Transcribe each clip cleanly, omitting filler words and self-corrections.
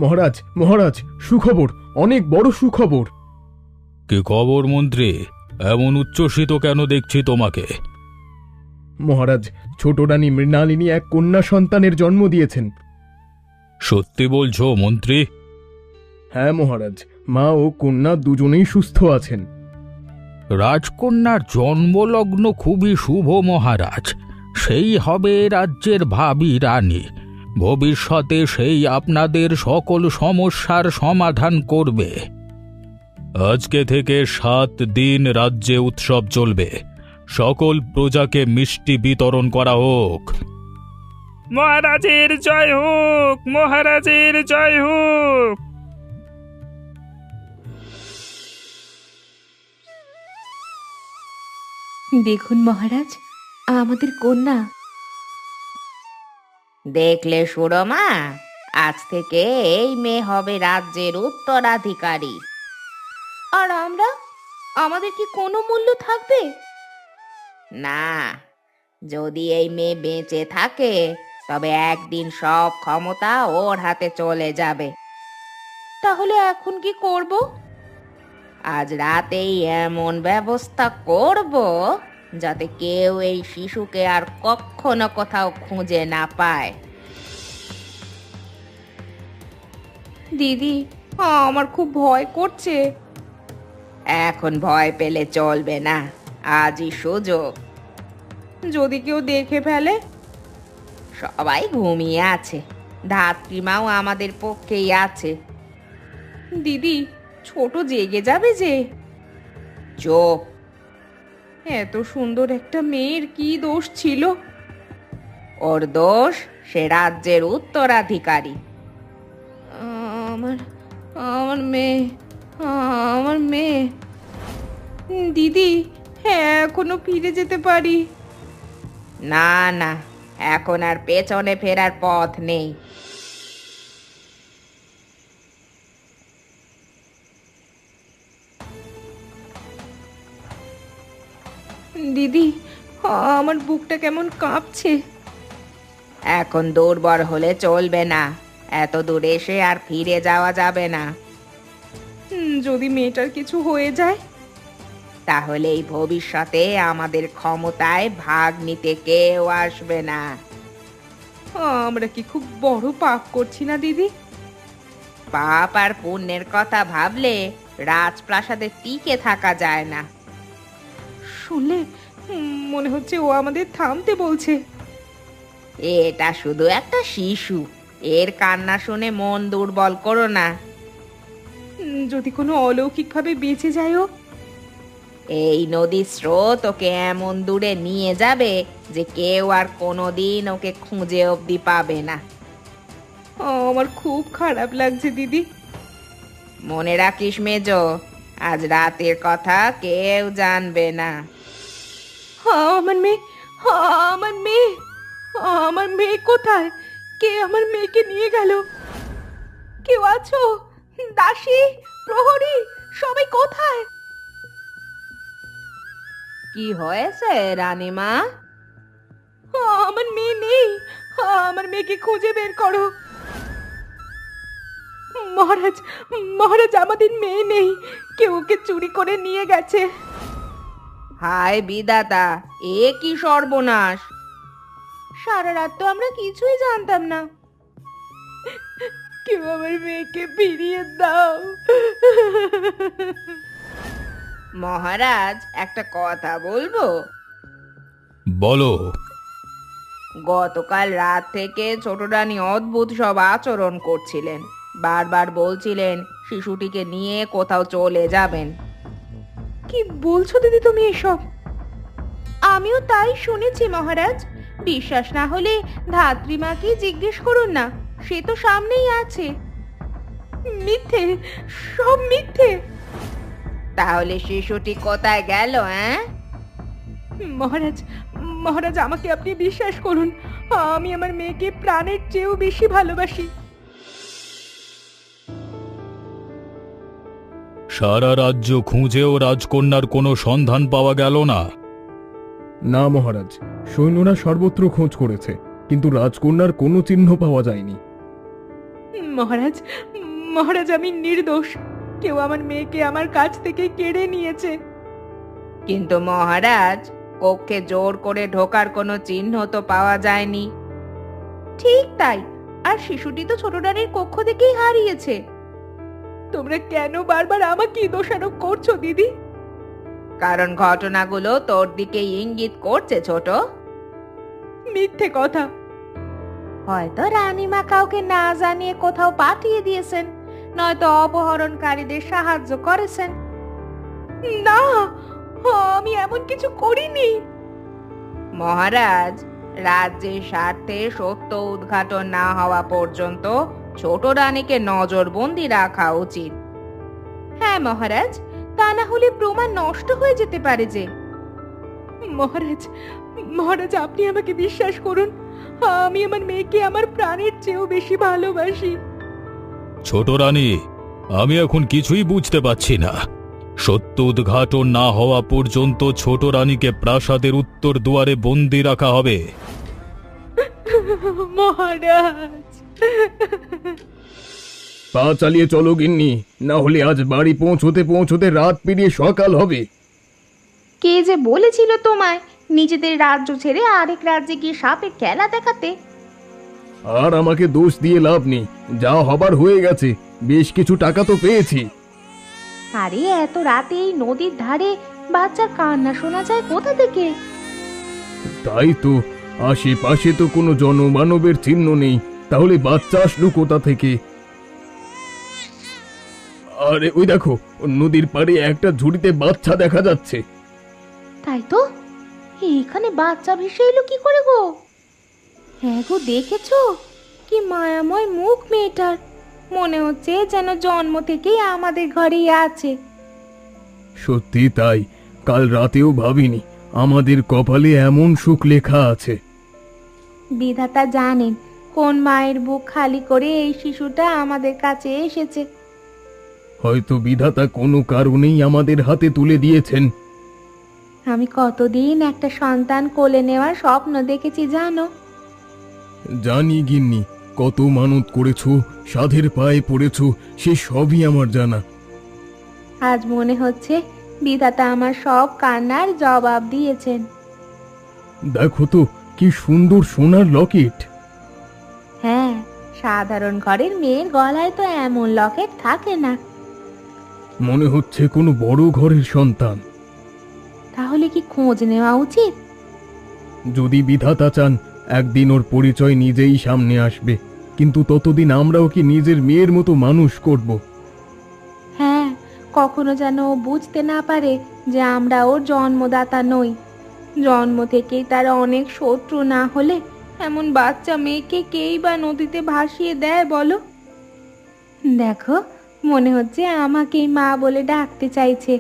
মহারাজ মহারাজ, সুখবর, অনেক বড় সুখবর। কি খবর মন্ত্রী? এমন উচ্ছ্বসিত কেন দেখছি তোমাকে? মহারাজ, ছোট রানী মৃণালিনী এক কন্যা সন্তানের জন্ম দিয়েছেন। সত্যি বলছো মন্ত্রী? হ্যাঁ মহারাজ, মা ও কন্যা দুজনেই সুস্থ আছেন। রাজকন্যার জন্মলগ্ন খুবই শুভ মহারাজ। সেই হবে রাজ্যের ভাবী রানী। ভবিষ্যতে সেই আপনাদের সকল সমস্যার সমাধান করবে। আজকে থেকে 7 দিন রাজ্যে উৎসব চলবে। সকল প্রজাকে মিষ্টি বিতরণ করা হোক। মহারাজের জয় হোক, মহারাজের জয় হোক। দেখুন মহারাজ, আমাদের কন্যা। দেখলে সুরমা, আজ থেকে এই মেয়ে হবে রাজ্যের উত্তরাধিকারী। আর আমরা, আমাদের কি কোনো মূল্য থাকবে? না, যদি এই মেয়ে বেঁচে থাকে তবে একদিন সব ক্ষমতা ওর হাতে চলে যাবে। তাহলে এখন কি করব? আজ রাতেই এমন ব্যবস্থা করব যাতে কেউ এই শিশুকে আর কখনো কোথাও খুঁজে না পায়। দিদি, আমার খুব ভয় করছে। এখন ভয় পেলে চলবে না, আজই সুযোগ। যদি কেউ দেখে ফেলে? সবাই ঘুমিয়ে আছে, ধাত্রীমাও আমাদের পক্ষেই আছে। দিদি, ছোট জেগে যাবে যে। চুপ। এত সুন্দর একটা মেয়ের কি দোষ ছিল? ওর দোষ সে রাজ্যের উত্তরাধিকারী। আমার আমার মেয়ে, আমার মেয়ে। দিদি, এখনো ফিরে যেতে পারি? না না, এখন আর পেছনে ফেরার পথ নেই। দিদি, আমার বুকটা কেমন কাঁপছে। এখন দুর্বল হলে চলবে না, এত দূর এসে আর ফিরে যাওয়া যাবে না। যদি মেয়েটার কিছু হয়ে যায়? তাহলে এই ভবিষ্যতে আমাদের ক্ষমতায় ভাগ নিতে কেউ আসবে না। আমরা কি খুব বড় পাপ করছি না দিদি? পাপ আর পুণ্যের কথা ভাবলে রাজপ্রাসাদে টিকে থাকা যায় না। শুনলে মনে হচ্ছে ও আমাদের থামতে বলছে। এটা শুধু একটা শিশু, এর কান্না শুনে মন দুর্বল করো না। যদি কোনো অলৌকিকভাবে বেঁচে যায় ও? এই নদীর স্রোত ওকে এমন দূরে নিয়ে যাবে যে কেউ আর কোনোদিন ওকে খুঁজে অবধি পাবে না। আমার খুব খারাপ লাগছে দিদি। মনে রাখিস মেজো, আজ রাতের কথা কেউ জানবে না। আমার মেয়ে, আমার মেয়ে, আমার মেয়ে কোথায়? কে আমার মেয়েকে নিয়ে গেল? কেউ আছো? দাসী, প্রহরী, সবাই কোথায়? কি হয়েছে রানীমা? আমার মেয়ে নেই, আমার মেয়েকে খুঁজে বের করো। মহারাজ, মহারাজ, আমাদের মেয়ে নেই, কেউ ওকে চুরি করে নিয়ে গেছে। হায় বিধাতা, এ কি সর্বনাশ! সারা রাত তো আমরা কিছুই জানতাম না। কেউ আমার মেয়েকে ফিরিয়ে দাও। মহারাজ, একটা কথা বলবো? বলো। গতকাল রাত থেকে ছোট রানী অদ্ভুত সব আচরণ করছিলেন। বারবার বলছিলেন শিশুটিকে নিয়ে কোথাও চলে যাবেন। কি বলছো দিদি তুমি এসব? আমিও তাই শুনেছি মহারাজ। বিশ্বাস না হলে ধাত্রীমাকে জিজ্ঞেস করুন না, সে তো সামনেই আছে। মিথ্যে, সব মিথ্যে। তাহলে শিশুটি কোথায় গেল? মহারাজ, মহারাজ, আমাকে আপনি বিশ্বাস করুন, আমি আমার মেয়েকে প্রাণের চেয়েও বেশি ভালোবাসি। সারা রাজ্য খুঁজেও রাজকন্যার কোনো সন্ধান পাওয়া গেল না। না মহারাজ, সৈন্যরা সর্বত্র খোঁজ করেছে, কিন্তু রাজকন্যার কোনো চিহ্ন পাওয়া যায়নি। মহারাজ, মহারাজ, আমি নির্দোষ। কেউ আমার মেয়েকে আমার কাছ থেকে কেড়ে নিয়েছে। কিন্তু মহারাজ, কক্ষে জোর করে ঢোকার কোনো চিহ্ন তো পাওয়া যায়নি। ঠিক তাই, আর শিশুটি তো ছোট রানীর কক্ষ থেকেই হারিয়েছে। তোমরা কেন বারবার আমাকে দোষারোপ করছো দিদি? কারণ ঘটনাগুলো তোর দিকে ইঙ্গিত করছে ছোট। মিথ্যে কথা। হয়তো রানীমা কাউকে না জানিয়ে কোথাও পাঠিয়ে দিয়েছেন, নয়তো অপহরণকারীদের সাহায্য করেছেন। না, আমি এমন কিছু করিনি। মহারাজ, রাজ্যের স্বার্থে সত্য উদ্ঘাটন না হওয়া পর্যন্ত ছোট রানীকে নজরবন্দি রাখা উচিত। হ্যাঁ মহারাজ, তা না হলে প্রমাণ নষ্ট হয়ে যেতে পারে যে। মহারাজ, মহারাজ, আপনি আমাকে বিশ্বাস করুন। আমি আমার মেয়েকে আমার প্রাণের চেয়েও বেশি ভালোবাসি। ছোট রানী, আমি এখন কিছুই বুঝতে পারছি না। সত্য উদ্ঘাটন না হওয়া পর্যন্ত ছোট রানীকে প্রাসাদের উত্তর দুয়ারে বন্দি রাখা হবে। মহারাজ, পা চালিয়ে চলো গিন্নি, না হলে আজ বাড়ি পৌঁছতে পৌঁছতে রাত পেরিয়ে সকাল হবে। কে যে বলেছিল তোমায় নিজেদের রাজ্য ছেড়ে আরেক রাজ্যে গিয়ে সাপের খেলা দেখাতে? আর আমাকে দোষ দিয়ে লাভ নেই, যা হবার হয়ে গেছে। বেশ কিছু টাকা তো পেয়েছি। আরে এত রাতে এই নদীর ধারে বাচ্চার কান্না শোনা যায় কোথা থেকে? তাই তো, আশেপাশে তো কোনো জনমানবের চিহ্ন নেই, তাহলে বাচ্চা আসলো কোথা থেকে? আরে ওই দেখো, নদীর পাড়ে একটা ঝুড়িতে বাচ্চা দেখা যাচ্ছে। তাই তো, এখানে বাচ্চা ভেসে এলো কি করে গো? হ্যাঁ গো, দেখেছো কি মায়াময় মুখ মেয়েটার? মনে হচ্ছে যেন জন্ম থেকেই আমাদের ঘরেই আছে। সত্যি তাই, কাল রাতেও ভাবিনি আমাদের কপালে এমন সুখ লেখা আছে। বিধাতা জানেন কোন মায়ের বুক খালি করে এই শিশুটা আমাদের কাছে এসেছে। হয়তো বিধাতা কোনো কারণেই আমাদের হাতে তুলে দিয়েছেন। আমি কতদিন একটা সন্তান কোলে নেওয়ার স্বপ্ন দেখেছি জানো? জানি গিন্নি, কত মানত করেছো, সাধের পায়ে পড়েছো, সে সবই আমার জানা। আজ মনে হচ্ছে বিধাতা আমার সব কান্নার জবাব দিয়েছেন। দেখো তো কি সুন্দর সোনার লকেট। হ্যাঁ, সাধারণ ঘরের মেয়ের গলায় তো এমন লকেট থাকে না। মনে হচ্ছে কোনো বড় ঘরের সন্তান। তাহলে কি খোঁজ নেওয়া উচিত? যদি বিধাতা চান একদিন ওর পরিচয় নিজেই সামনে আসবে, কিন্তু ততদিন আমরা ওকে নিজের মেয়ের মতো মানুষ করব। হ্যাঁ, কখনো যেন ও বুঝতে না পারে যে আমরা ওর জন্মদাতা নই। জন্ম থেকেই তার অনেক শত্রু না হলে এমন বাচ্চা মেয়েকে কেই বা নদীতে ভাসিয়ে দেয় বলো? দেখো, মনে হচ্ছে আমাকেই মা বলে ডাকতে চাইছে।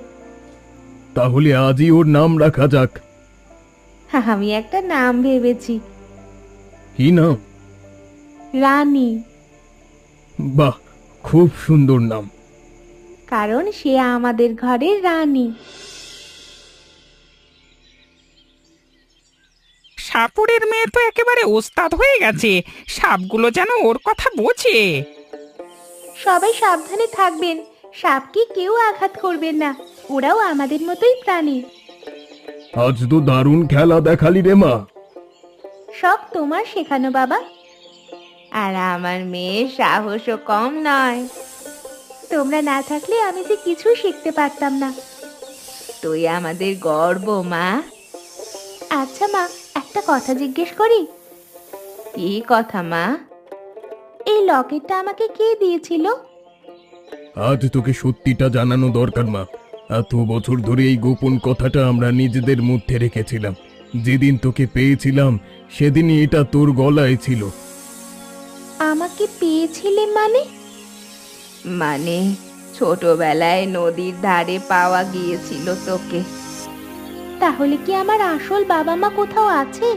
তাহলে আজই ওর নাম রাখা যাক। আমি একটা নাম ভেবেছি, কি নাম? রানী। বাহ, খুব সুন্দর নাম। কারণ সে আমাদের ঘরের রানী। সাপুরের মেয়ে তো একেবারে ওস্তাদ হয়ে গেছে, সাপগুলো যেন ওর কথা বোঝে। সবাই সাবধানে থাকবেন, সাপকে কেউ আঘাত করবেন না, ওরাও আমাদের মতোই প্রাণী। আজ তো দারুণ খেলা দেখালি রে মা। সব তোমার শেখানো বাবা। আর আমার মেয়ের সাহসও কম নয়। তোমরা না থাকলে আমি যে কিছু শিখতে পারতাম না। তুই আমাদের গর্ব মা। আচ্ছা মা, একটা কথা জিজ্ঞেস করি? কি কথা মা? এই লকেটটা আমাকে কে দিয়েছিল? আজ তোকে সত্যিটা জানানো দরকার মা। এত বছর ধরে এই গোপন কথাটা আমরা নিজেদের মধ্যে রেখেছিলাম। যেদিন তোকে পেয়েছিলাম সেদিনই এটা তোর গলায় ছিল। আমাকে পেয়েছিলে মানে? মানে ছোটবেলায় নদীর ধারে পাওয়া গিয়েছিল তোকে। তাহলে কি আমার আসল বাবা মা কোথাও আছে?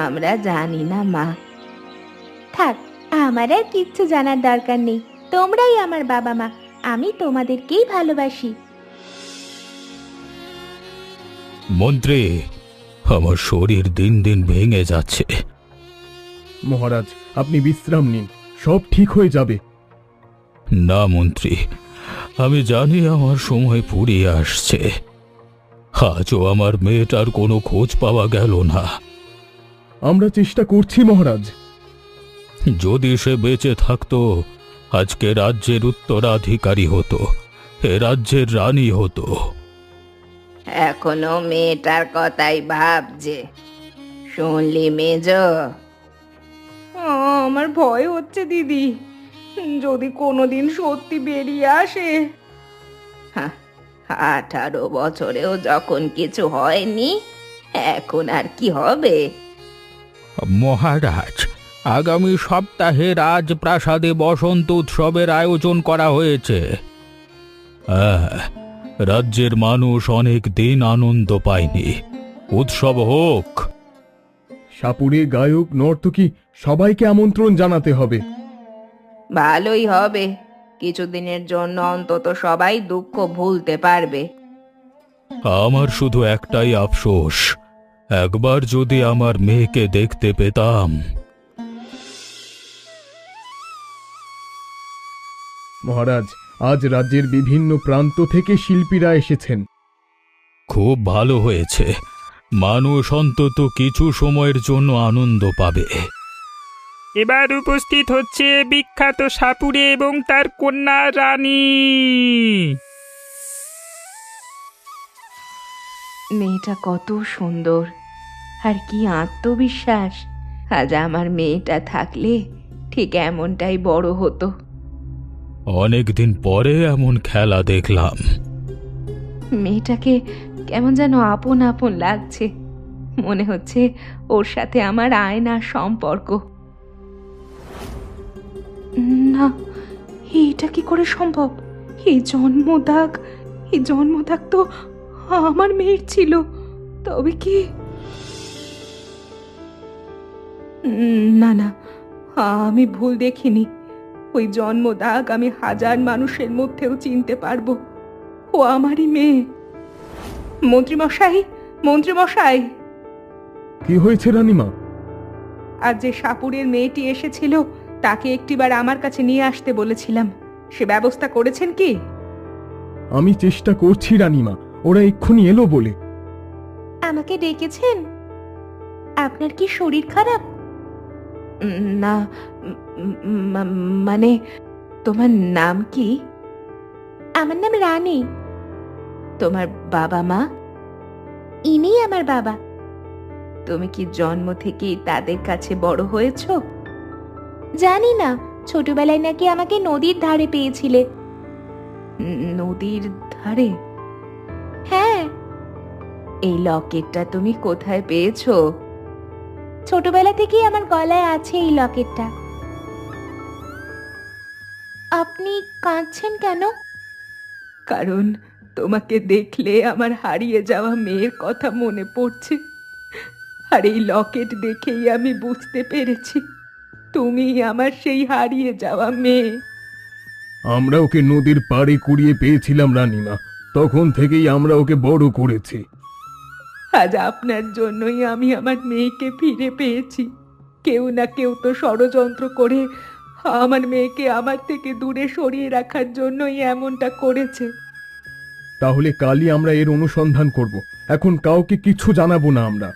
আমরা জানি না মা। থাক, আমার আর কিচ্ছু জানার দরকার নেই। তোমরাই আমার বাবা মা, আমি তোমাদেরকেই ভালোবাসি। মন্ত্রী, আমার শরীর দিন দিন ভেঙে যাচ্ছে। মহারাজ, আপনি বিশ্রাম নিন, সব ঠিক হয়ে যাবে। না মন্ত্রী, আমি জানি আমার সময় ফুরিয়ে আসছে। আজও আমার মেয়েটার কোনো খোঁজ পাওয়া গেল না। আমরা চেষ্টা করছি মহারাজ। যদি সে বেঁচে থাকতো, আজকে রাজ্যের উত্তরাধিকারী হতো, এ রাজ্যের রানী হতো। এখনো মেয়েটার কথাই ভাবছে। শুনলি মেজ? আমার ভয় হচ্ছে দিদি, যদি কোনোদিন সত্যি বেরিয়ে আসে। 18 বছরেও যখন কিছু হয়নি, এখন আর কি হবে? মহারাজ, আগামী সপ্তাহে রাজপ্রাসাদে বসন্ত উৎসবের আয়োজন করা হয়েছে। রাজ্যের মানুষ অনেক দিন আনন্দ পায়নি, উৎসব হোক। সাপুরে গায়ক নর্তকী সবাইকে আমন্ত্রণ জানাতে হবে। ভালোই হবে, কিছুদিনের জন্য অন্তত সবাই দুঃখ ভুলতে পারবে। আমার শুধু একটাই আফসোস, একবার যদি আমার মেয়েকে দেখতে পেতাম। মহারাজ, আজ রাজ্যের বিভিন্ন প্রান্ত থেকে শিল্পীরা এসেছেন। খুব ভালো হয়েছে, মানুষ অন্তত কিছু সময়ের জন্য আনন্দ পাবে। এবার উপস্থিত হচ্ছে বিখ্যাত সাপুড়ে এবং তার কন্যা রানী। মেয়েটা কত সুন্দর, আর কি আত্মবিশ্বাস। আজ আমার মেয়েটা থাকলে ঠিক এমনটাই বড় হতো। অনেকদিন পরে এমন খেলা দেখলাম। মেয়েটাকে কেমন যেন আপন আপন লাগছে, মনে হচ্ছে ওর সাথে আমার আয়নার সম্পর্ক। না, এটা কি করে সম্ভব? এই জন্মদাগ তো আমার মেয়ের ছিল। তবে কি? না না, আমি ভুল দেখিনি। ওই জন্মদাগ আমি 1000 মানুষের মধ্যেও চিনতে পারবো। ও আমারই মেয়ে। মন্ত্রীমশাই, কি হয়েছে রানীমা? আজ যে সাপুরের মেয়েটি এসেছিল, তাকে একটিবার আমার কাছে নিয়ে আসতে বলেছিলাম। সে ব্যবস্থা করেছেন কি? আমি চেষ্টা করছি রানীমা, ওরা এক্ষুনি এলো বলে। আমাকে ডেকেছেন? আপনার কি শরীর খারাপ? না, মানে তোমার নাম কি? আমার নাম রানী। তোমার বাবা মা? ইনি আমার বাবা। তুমি কি জন্ম থেকেই তাদের কাছে বড় হয়েছো? জানি না, ছোটবেলায় নাকি আমাকে নদীর ধারে পেয়েছিলে। নদীর ধারে? হ্যাঁ। এই লকেটটা তুমি কোথায় পেয়েছো? ছোটবেলা থেকেই আমার গলায় আছে এই লকেটটা। আপনি কাঁদছেন কেন? কারণ তোমাকে দেখলে আমার হারিয়ে যাওয়া মেয়ের কথা মনে পড়ছে। আর এই লকেট দেখেই আমি বুঝতে পেরেছি তুমি আমার সেই হারিয়ে যাওয়া মেয়ে। আমরা ওকে নদীর পাড়ে কুড়িয়ে পেয়েছিলাম রানীমা, তখন থেকেই আমরা ওকে বড় করেছি। আজ আপনার জন্যই আমি আমার মেয়েকে ফিরে পেয়েছি। কেউ না কেউ তো ষড়যন্ত্র করে আমার মেয়েকে আমার থেকে দূরে সরিয়ে রাখার জন্যই এমনটা করেছে। তাহলে কালই আমরা এর অনুসন্ধান করব। এখন কাউকে কিছু জানাবো না আমরা।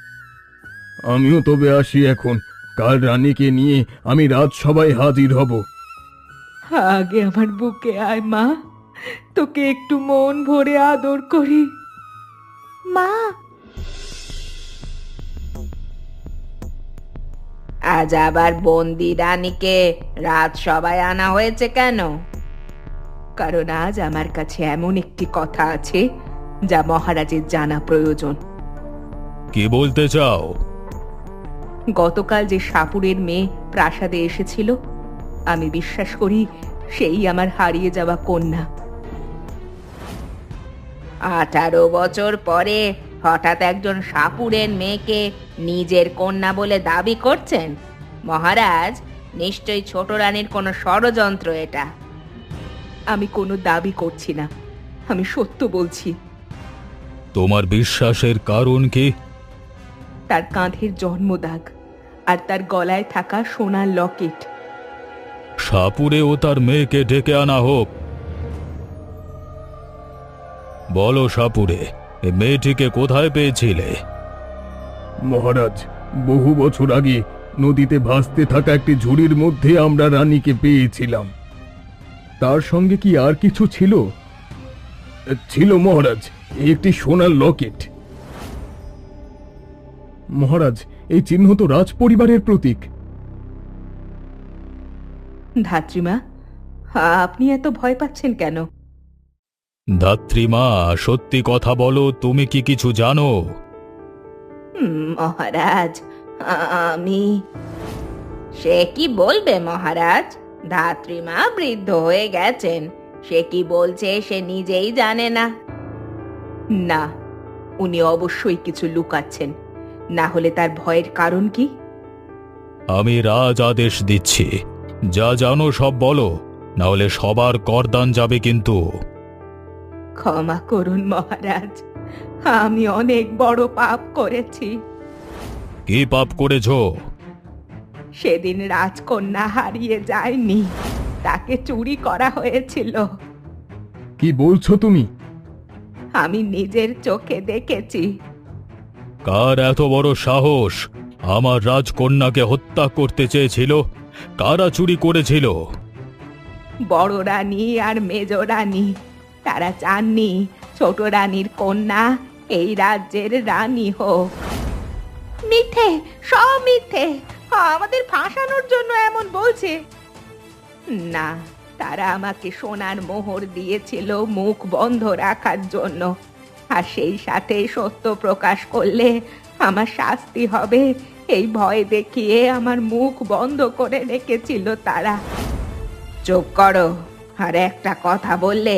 আমিও তবে আসি এখন। কাল রানীকে নিয়ে আমি রাজসভায় হাজির হব। আগে আমার বুকে আয় মা, তোকে একটু মন ভরে আদর করি। মা, আজ আবার বন্দি রানীকে রাজসভায় আনা হয়েছে কেন? কারণ আজ আমার কাছে এমন একটি কথা আছে যা মহারাজের জানা প্রয়োজন। কি বলতে চাও? গতকাল যে সাপুরের মেয়ে প্রাসাদে এসেছিল, আমি বিশ্বাস করি সেই আমার হারিয়ে যাওয়া কন্যা। 18 বছর পরে হঠাৎ একজন সাপুরের মেয়েকে নিজের কন্যা বলে দাবি করছেন? মহারাজ, নিশ্চয়ই ছোট রানীর কোনো ষড়যন্ত্র এটা। আমি কোনো দাবি করছি না, আমি সত্য বলছি। তোমার বিশ্বাসের কারণ কি? তার কাঁধের জন্মদাগ আর তার গলায় থাকা সোনার লকেট। সাপুরে ও তার মেয়েকে ডেকে আনা হোক। বলো সাপুরে, এ মেয়েটিকে কোথায় পেয়েছিলে? মহারাজ, বহু বছর আগে নদীতে ভাসতে থাকা একটি ঝুড়ির মধ্যে আমরা রানীকে পেয়েছিলাম। তার সঙ্গে কি আর কিছু ছিল? ছিল মহারাজ, একটি সোনার লকেট। মহারাজ, এই চিহ্ন তো রাজ পরিবারের প্রতীক। ধাত্রীমা, আপনি এত ভয় পাচ্ছেন কেন? ধাত্রীমা, সত্যি কথা বলো, তুমি কি কিছু জানো? মহারাজ, আমি সে কি বলবে মহারাজ? ধাত্রীমা বৃদ্ধ হয়ে গেছেন, সে কি বলছে সে নিজেই জানে না। না, উনি অবশ্যই কিছু লুকাচ্ছেন। না হলে তার ভয়ের কারণ কি? আমি রাজ আদেশ দিচ্ছি, যা জানো সব বলো, না হলে সবার করদান যাবে কিন্তু। ক্ষমা করুন মহারাজ, আমি অনেক বড় পাপ করেছি। কি পাপ করেছো? সেদিন রাজকন্যা হারিয়ে যায়নি, তাকে চুরি করা হয়েছিল। কি বলছো তুমি? আমি নিজের চোখে দেখেছি। কার এত বড় সাহস আমার রাজকন্যাকে হত্যা করতে চেয়েছিল? কারা চুরি করেছিল? বড় রানী আর মেজ রানী, তারা চাননি ছোট রানীর কন্যা এই রাজ্যের রানী হোক। মিথ্যে, সব মিথ্যে, আমাদের ফাঁসানোর জন্য এমন বলছে। না, তারা আমাকে সোনার মোহর দিয়েছিল মুখ বন্ধ রাখার জন্য, আর সেই সাথে সত্য প্রকাশ করলে আমার শাস্তি হবে এই ভয় দেখিয়ে আমার মুখ বন্ধ করে রেখেছিল তারা। চুপ করো, আর একটা কথা বললে।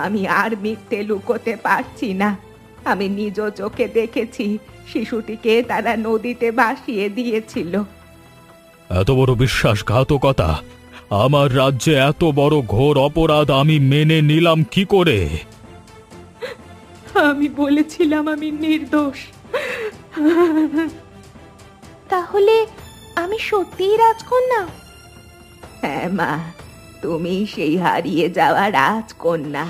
আমি আর মিথ্যে লুকোতে পারছি না। আমি নিজ চোখে দেখেছি শিশুটিকে তারা নদীতে ভাসিয়ে দিয়েছিল। এত বড় বিশ্বাসঘাতকতা, আমার রাজ্যে এত বড় ঘোর অপরাধ আমি মেনে নিলাম কি করে? আমি বলেছিলাম আমি নির্দোষ। তাহলে আমি সত্যিই রাজকন্যা? হ্যাঁ মা, তুমি সেই হারিয়ে যাওয়া রাজকন্যা।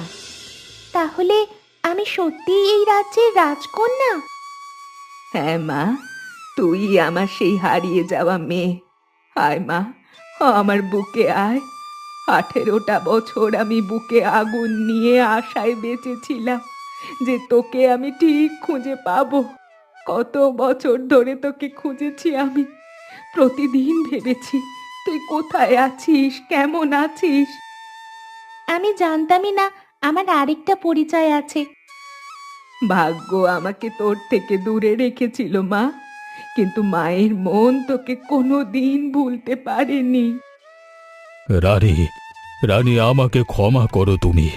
তাহলে আমি সত্যিই এই রাজ্যের রাজকন্যা? হ্যাঁ মা, তুই আমার সেই হারিয়ে যাওয়া মেয়ে। আয় মা, আমার বুকে আয়। 18টা বছর আমি বুকে আগুন নিয়ে আশায় বেঁচেছিলাম যে তোকে আমি ঠিক খুঁজে পাবো। কত বছর ধরে তোকে খুঁজেছি আমি। প্রতিদিন ভেবেছি তুই কোথায় আছিস, কেমন আছিস। আমি জানতামই না আমার আরেকটা পরিচয় আছে। ভাগ্য আমাকে তোর থেকে দূরে রেখেছিল মা, কিন্তু মায়ের মন তোকে কোনোদিন ভুলতে পারেনি। রানী, রানী, আমাকে ক্ষমা করো তুমি।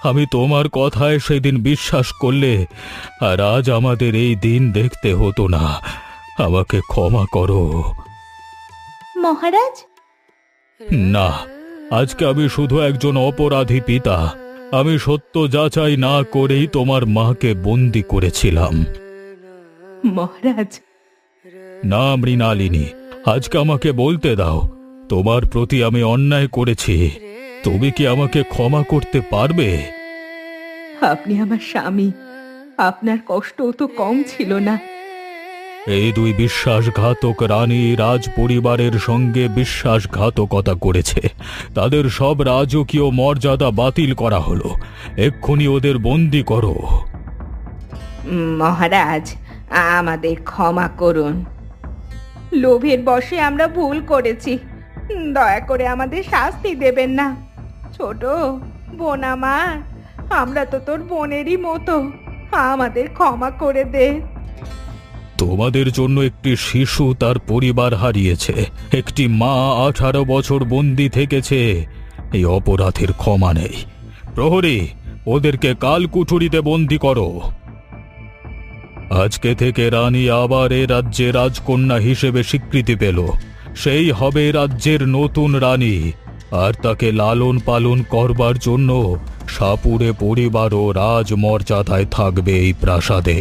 আমি তোমার কথায় সেদিন বিশ্বাস করলে আর আজ আমাদের এই দিন দেখতে হতো না। আমাকে ক্ষমা করো। মহারাজ, না, আজকে আমি শুধু একজন অপরাধী পিতা। আমি সত্য যাচাই না করেই তোমার মাকে বন্দি করেছিলাম। মহারাজ, না মৃণালিনী, আজকে আমাকে বলতে দাও, তোমার প্রতি আমি অন্যায় করেছি। তুমি কি আমাকে ক্ষমা করতে পারবে? আপনি আমার স্বামী, আপনার কষ্টও তো কম ছিল না। এই দুই বিশ্বাসঘাতক রানী রাজ পরিবারের সঙ্গে বিশ্বাসঘাতকতা করেছে। তাদের সব রাজকীয় মর্যাদা বাতিল করা হলো। এক্ষুনি ওদের বন্দি করো। মহারাজ, আমাদের ক্ষমা করুন। লোভের বশে আমরা ভুল করেছি, দয়া করে আমাদের শাস্তি দেবেন না। ছোট বোন আমার, আমরা তো তোর বোনেরই মতো, আমাদের ক্ষমা করে দে। তোমাদের জন্য একটি শিশু তার পরিবার হারিয়েছে, একটি মা 18 বছর বন্দি থেকেছে। এই অপরাধের ক্ষমা নেই। প্রহরী, ওদেরকে কাল কুঠুরিতে বন্দি করো। আজকে থেকে রানী আবার এ রাজ্যে রাজকন্যা হিসেবে স্বীকৃতি পেল। সেই হবে রাজ্যের নতুন রানী, আর তাকে লালন পালন করবার জন্য সাপুরে পরিবার ও রাজমর্যাদায় থাকবে এই প্রাসাদে।